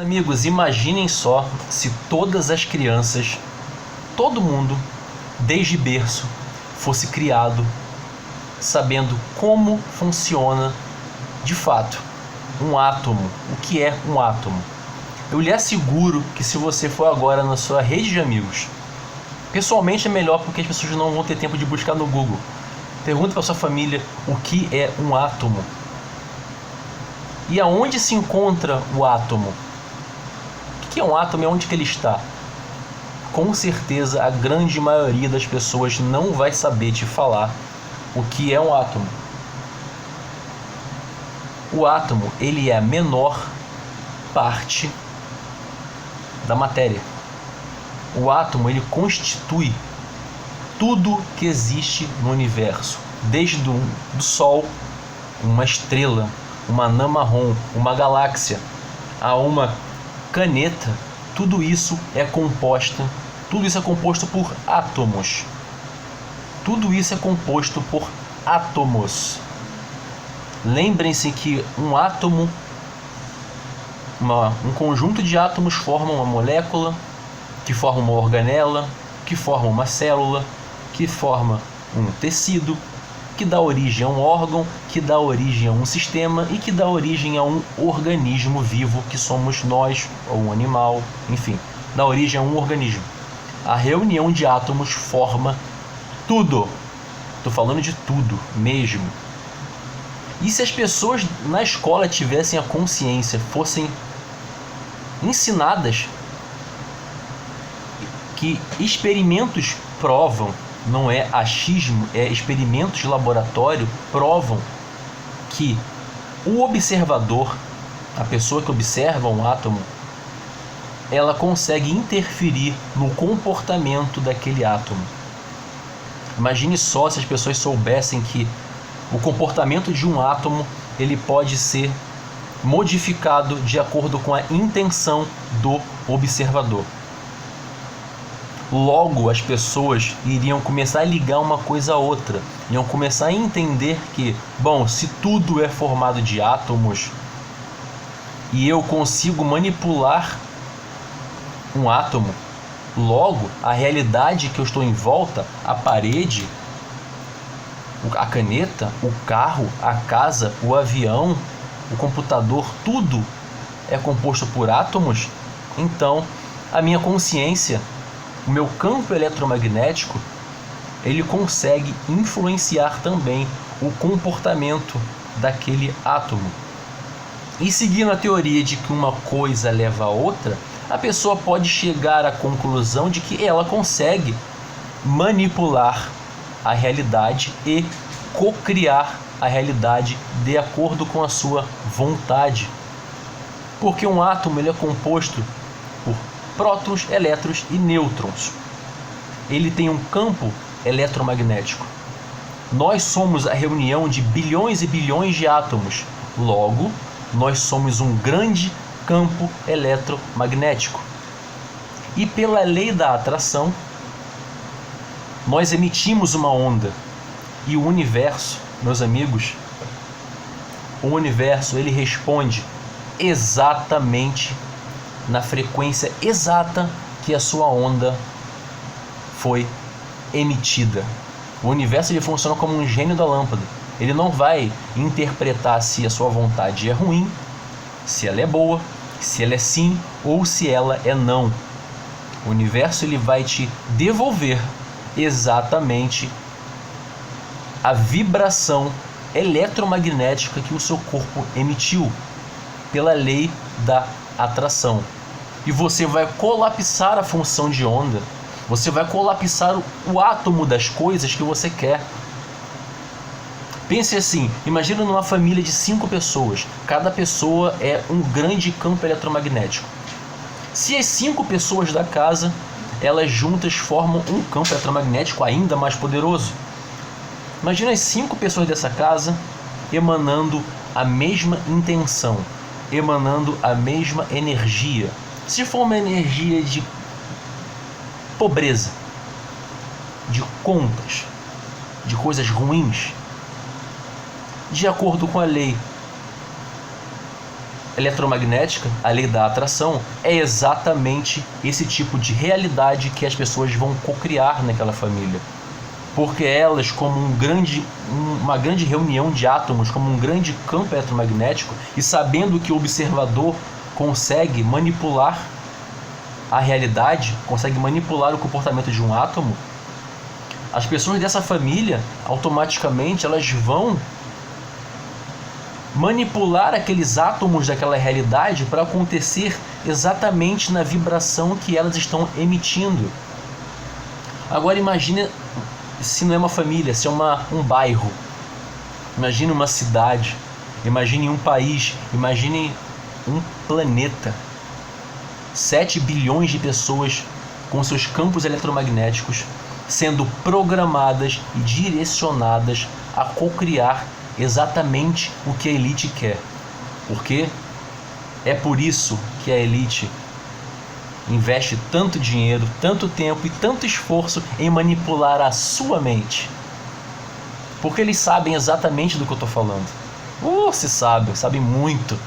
Amigos, imaginem só se todas as crianças, todo mundo, desde berço, fosse criado sabendo como funciona de fato um átomo. O que é um átomo? Eu lhe asseguro que se você for agora na sua rede de amigos, pessoalmente é melhor porque as pessoas não vão ter tempo de buscar no Google. Pergunta para sua família o que é um átomo. E aonde se encontra o átomo? O que é um átomo e onde que ele está? Com certeza a grande maioria das pessoas não vai saber te falar o que é um átomo. O átomo, ele é a menor parte da matéria. O átomo, ele constitui tudo que existe no universo, desde do Sol, uma estrela, uma anã marrom, uma galáxia, a uma caneta. Tudo isso é composto por átomos. Tudo isso é composto por átomos. Lembrem-se que um átomo, um conjunto de átomos forma uma molécula, que forma uma organela, que forma uma célula, que forma um tecido, que dá origem a um órgão, que dá origem a um sistema e que dá origem a um organismo vivo, que somos nós, ou um animal, enfim, dá origem a um organismo. A reunião de átomos forma tudo. Estou falando de tudo mesmo. E se as pessoas na escola tivessem a consciência, fossem ensinadas que experimentos provam, não é achismo, é experimentos de laboratório, provam que o observador, a pessoa que observa um átomo, ela consegue interferir no comportamento daquele átomo. Imagine só se as pessoas soubessem que o comportamento de um átomo ele pode ser modificado de acordo com a intenção do observador. Logo, as pessoas iriam começar a ligar uma coisa a outra, iam começar a entender que, bom, se tudo é formado de átomos e eu consigo manipular um átomo, logo a realidade que eu estou em volta, a parede, a caneta, o carro, a casa, o avião, o computador, tudo é composto por átomos. Então, a minha consciência, o meu campo eletromagnético, ele consegue influenciar também o comportamento daquele átomo. E seguindo a teoria de que uma coisa leva a outra, a pessoa pode chegar à conclusão de que ela consegue manipular a realidade e co-criar a realidade de acordo com a sua vontade. Porque um átomo ele é composto por prótons, elétrons e nêutrons. Ele tem um campo eletromagnético. Nós somos a reunião de bilhões e bilhões de átomos. Logo, nós somos um grande campo eletromagnético. E pela lei da atração, nós emitimos uma onda. E o universo, meus amigos, o universo ele responde exatamente na frequência exata que a sua onda foi emitida. O universo ele funciona como um gênio da lâmpada. Ele não vai interpretar se a sua vontade é ruim, se ela é boa, se ela é sim ou se ela é não. O universo ele vai te devolver exatamente a vibração eletromagnética que o seu corpo emitiu pela lei da atração. E você vai colapsar a função de onda, você vai colapsar o átomo das coisas que você quer. Pense assim, imagina numa família de 5 pessoas, cada pessoa é um grande campo eletromagnético. Se as 5 pessoas da casa, elas juntas formam um campo eletromagnético ainda mais poderoso. Imagina as 5 pessoas dessa casa emanando a mesma intenção, emanando a mesma energia. Se for uma energia de pobreza, de contas, de coisas ruins, de acordo com a lei eletromagnética, a lei da atração, é exatamente esse tipo de realidade que as pessoas vão cocriar naquela família. Porque elas, como uma grande reunião de átomos, como um grande campo eletromagnético, e sabendo que o observador consegue manipular a realidade, consegue manipular o comportamento de um átomo, as pessoas dessa família, automaticamente, elas vão manipular aqueles átomos daquela realidade para acontecer exatamente na vibração que elas estão emitindo. Agora imagine se não é uma família, se é um bairro. Imagine uma cidade, imagine um país, imagine um planeta. 7 bilhões de pessoas com seus campos eletromagnéticos sendo programadas e direcionadas a cocriar exatamente o que a elite quer. Porque é por isso que a elite investe tanto dinheiro, tanto tempo e tanto esforço em manipular a sua mente. Porque eles sabem exatamente do que eu estou falando. Se sabem muito.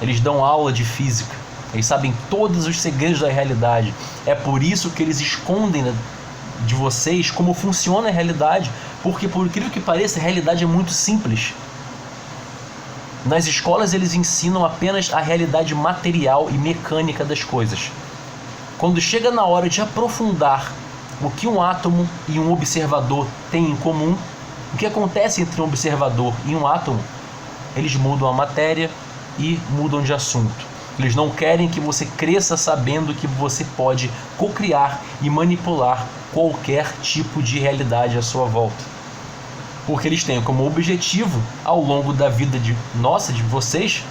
Eles dão aula de física. Eles sabem todos os segredos da realidade. É por isso que eles escondem de vocês como funciona a realidade. Porque, por incrível que pareça, a realidade é muito simples. Nas escolas eles ensinam apenas a realidade material e mecânica das coisas. Quando chega na hora de aprofundar o que um átomo e um observador têm em comum, o que acontece entre um observador e um átomo, eles mudam a matéria e mudam de assunto. Eles não querem que você cresça sabendo que você pode cocriar e manipular qualquer tipo de realidade à sua volta. Porque eles têm como objetivo, ao longo da vida de vocês,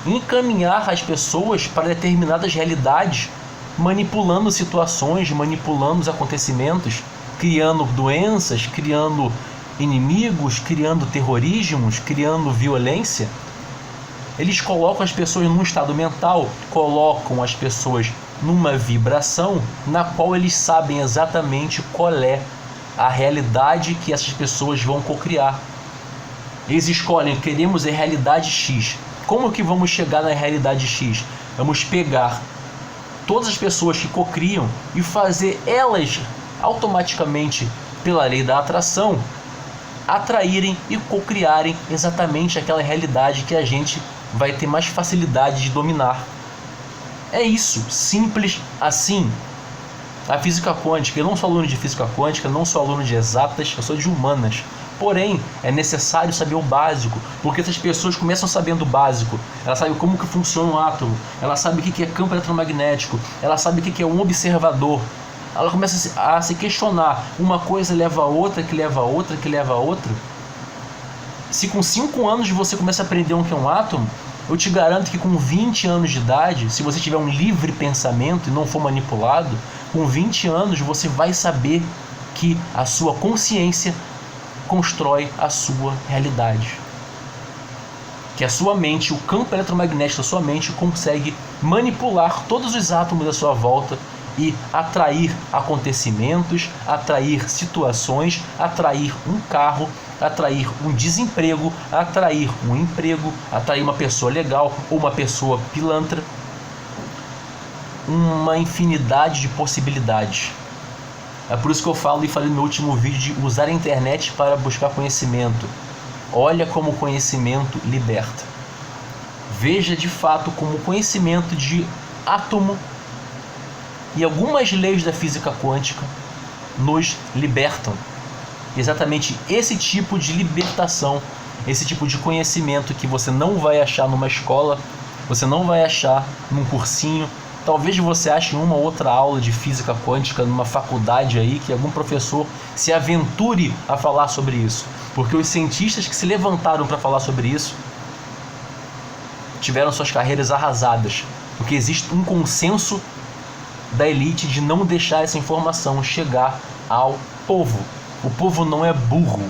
encaminhar as pessoas para determinadas realidades, manipulando situações, manipulando os acontecimentos, criando doenças, criando inimigos, criando terrorismos, criando violência. Eles colocam as pessoas num estado mental, colocam as pessoas numa vibração na qual eles sabem exatamente qual é a realidade que essas pessoas vão cocriar. Eles escolhem, queremos a realidade X. Como que vamos chegar na realidade X? Vamos pegar todas as pessoas que cocriam e fazer elas automaticamente, pela lei da atração, atraírem e cocriarem exatamente aquela realidade que a gente vai ter mais facilidade de dominar. É isso, simples assim. A física quântica, eu não sou aluno de física quântica, não sou aluno de exatas, eu sou de humanas. Porém, é necessário saber o básico, porque essas pessoas começam sabendo o básico. Ela sabe como que funciona um átomo, ela sabe o que é campo eletromagnético, ela sabe o que é um observador. Ela começa a se questionar, uma coisa leva a outra, que leva a outra, que leva a outra. Se com 5 anos você começa a aprender o que é um átomo, eu te garanto que com 20 anos de idade, se você tiver um livre pensamento e não for manipulado, com 20 anos você vai saber que a sua consciência constrói a sua realidade. Que a sua mente, o campo eletromagnético da sua mente consegue manipular todos os átomos da sua volta e atrair acontecimentos, atrair situações, atrair um carro, atrair um desemprego, atrair um emprego, atrair uma pessoa legal ou uma pessoa pilantra. Uma infinidade de possibilidades. É por isso que eu falo e falei no meu último vídeo de usar a internet para buscar conhecimento. Olha como o conhecimento liberta. Veja de fato como o conhecimento de átomo e algumas leis da física quântica nos libertam. Exatamente esse tipo de libertação, esse tipo de conhecimento que você não vai achar numa escola, você não vai achar num cursinho. Talvez você ache uma ou outra aula de física quântica numa faculdade aí, que algum professor se aventure a falar sobre isso. Porque os cientistas que se levantaram para falar sobre isso tiveram suas carreiras arrasadas. Porque existe um consenso da elite de não deixar essa informação chegar ao povo. O povo não é burro.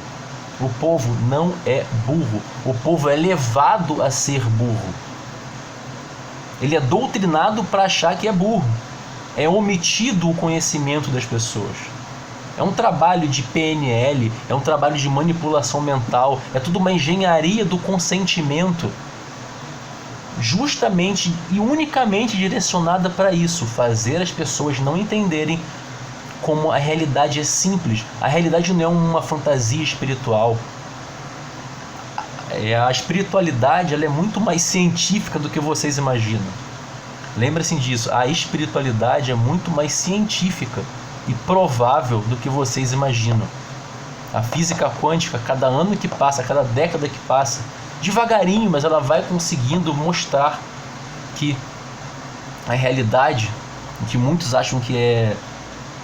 O povo não é burro. O povo é levado a ser burro. Ele é doutrinado para achar que é burro. É omitido o conhecimento das pessoas. É um trabalho de PNL, é um trabalho de manipulação mental, é tudo uma engenharia do consentimento. justamente e unicamente direcionada para isso, fazer as pessoas não entenderem como a realidade é simples. A realidade não é uma fantasia espiritual. A espiritualidade, ela é muito mais científica do que vocês imaginam. Lembre-se disso, a espiritualidade é muito mais científica e provável do que vocês imaginam. A física quântica, cada ano que passa, cada década que passa, devagarinho, mas ela vai conseguindo mostrar que a realidade, que muitos acham que é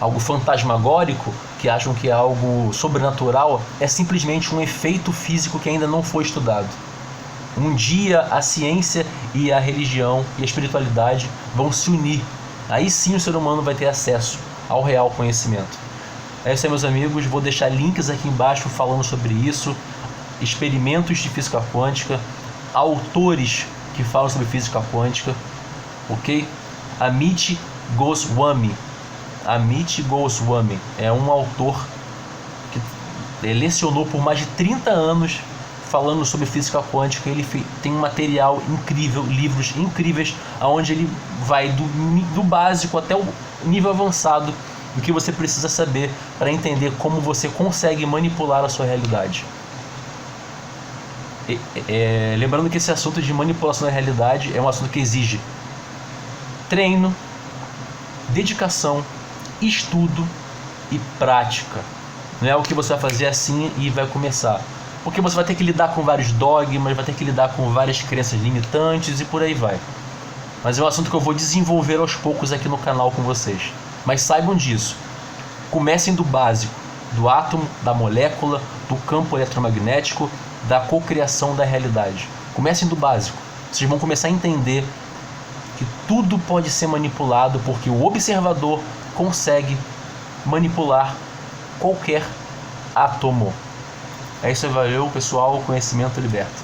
algo fantasmagórico, que acham que é algo sobrenatural, é simplesmente um efeito físico que ainda não foi estudado. Um dia a ciência e a religião e a espiritualidade vão se unir. Aí sim o ser humano vai ter acesso ao real conhecimento. É isso aí, meus amigos. Vou deixar links aqui embaixo falando sobre isso, experimentos de física quântica, autores que falam sobre física quântica, ok? Amit Goswami. Amit Goswami é um autor que lecionou por mais de 30 anos falando sobre física quântica. Ele tem um material incrível, livros incríveis, onde ele vai do básico até o nível avançado do que você precisa saber para entender como você consegue manipular a sua realidade. Lembrando que esse assunto de manipulação da realidade é um assunto que exige treino, dedicação, estudo e prática. Não é o que você vai fazer assim e vai começar, porque você vai ter que lidar com vários dogmas, vai ter que lidar com várias crenças limitantes e por aí vai. Mas é um assunto que eu vou desenvolver aos poucos aqui no canal com vocês. Mas saibam disso, comecem do básico, do átomo, da molécula, do campo eletromagnético, da cocriação da realidade. Comecem do básico, vocês vão começar a entender que tudo pode ser manipulado, porque o observador consegue manipular qualquer átomo. É isso aí, valeu pessoal, conhecimento liberta.